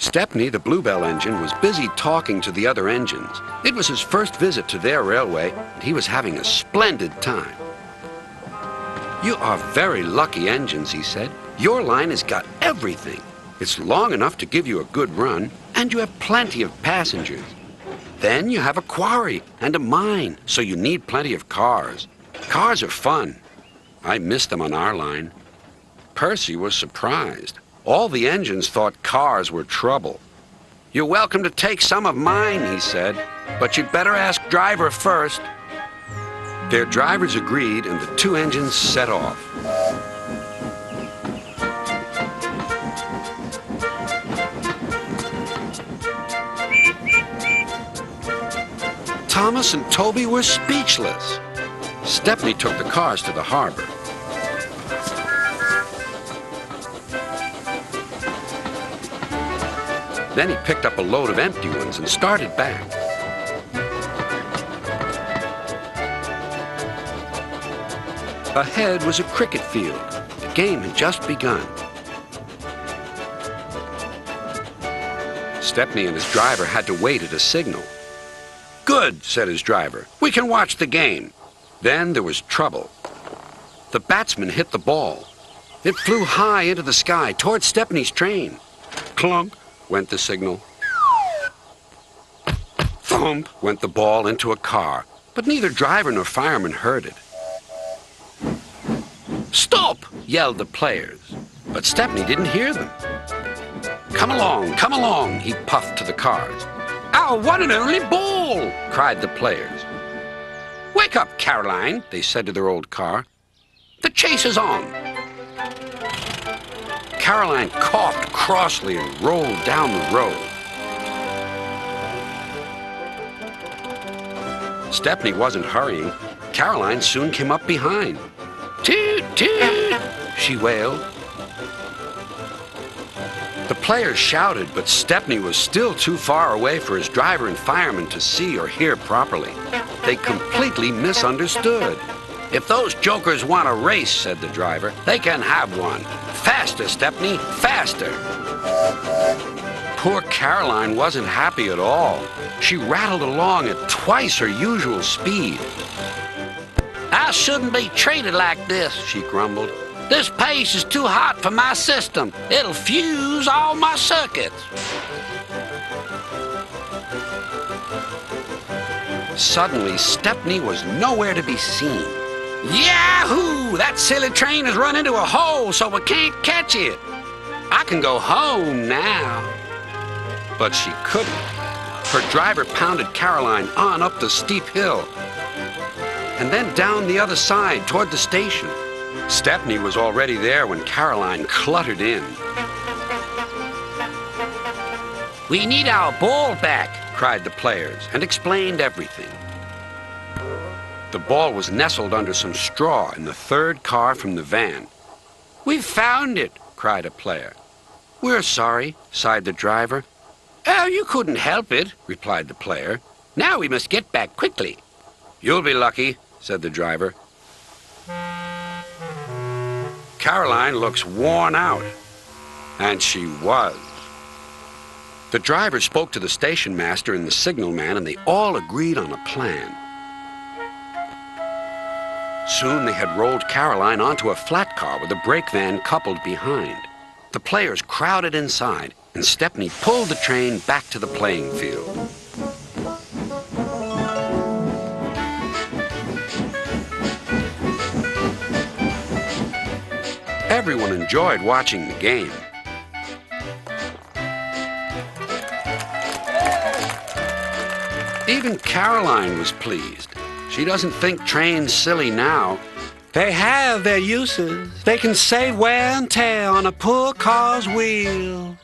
Stepney, the Bluebell engine, was busy talking to the other engines. It was his first visit to their railway, and he was having a splendid time. "You are very lucky engines," he said. "Your line has got everything. It's long enough to give you a good run, and you have plenty of passengers. Then you have a quarry and a mine, so you need plenty of cars. Cars are fun. I miss them on our line." Percy was surprised. All the engines thought cars were trouble. "You're welcome to take some of mine," he said, "but you'd better ask driver first." Their drivers agreed, and the two engines set off. Thomas and Toby were speechless. Stepney took the cars to the harbor. Then he picked up a load of empty ones and started back. Ahead was a cricket field. The game had just begun. Stepney and his driver had to wait at a signal. "Good," said his driver. "We can watch the game." Then there was trouble. The batsman hit the ball. It flew high into the sky toward Stepney's train. Clunk went the signal. Thump went the ball into a car, but neither driver nor fireman heard it. "Stop!" yelled the players, but Stepney didn't hear them. Come along," he puffed to the cars. "Our one and only ball!" cried the players. "Wake up, Caroline," they said to their old car. "The chase is on." Caroline coughed crossly and rolled down the road. Stepney wasn't hurrying. Caroline soon came up behind. "Toot, toot," she wailed. The players shouted, but Stepney was still too far away for his driver and fireman to see or hear properly. They completely misunderstood. "If those jokers want a race," said the driver, "they can have one. Faster, Stepney, faster." Poor Caroline wasn't happy at all. She rattled along at twice her usual speed. "I shouldn't be treated like this," she grumbled. "This pace is too hot for my system. It'll fuse all my circuits." Suddenly, Stepney was nowhere to be seen. "Yahoo! That silly train has run into a hole, so we can't catch it. I can go home now." But she couldn't. Her driver pounded Caroline on up the steep hill and then down the other side toward the station. Stepney was already there when Caroline cluttered in. "We need our ball back," cried the players, and explained everything. The ball was nestled under some straw in the third car from the van. "We've found it," cried a player. "We're sorry," sighed the driver. "Oh, you couldn't help it," replied the player. "Now we must get back quickly." "You'll be lucky," said the driver. Caroline looks worn out. And she was. The driver spoke to the station master and the signalman, and they all agreed on a plan. Soon they had rolled Caroline onto a flat car with a brake van coupled behind. The players crowded inside, and Stepney pulled the train back to the playing field. Everyone enjoyed watching the game. Even Caroline was pleased. She doesn't think trains silly now. They have their uses. They can save wear and tear on a poor car's wheels.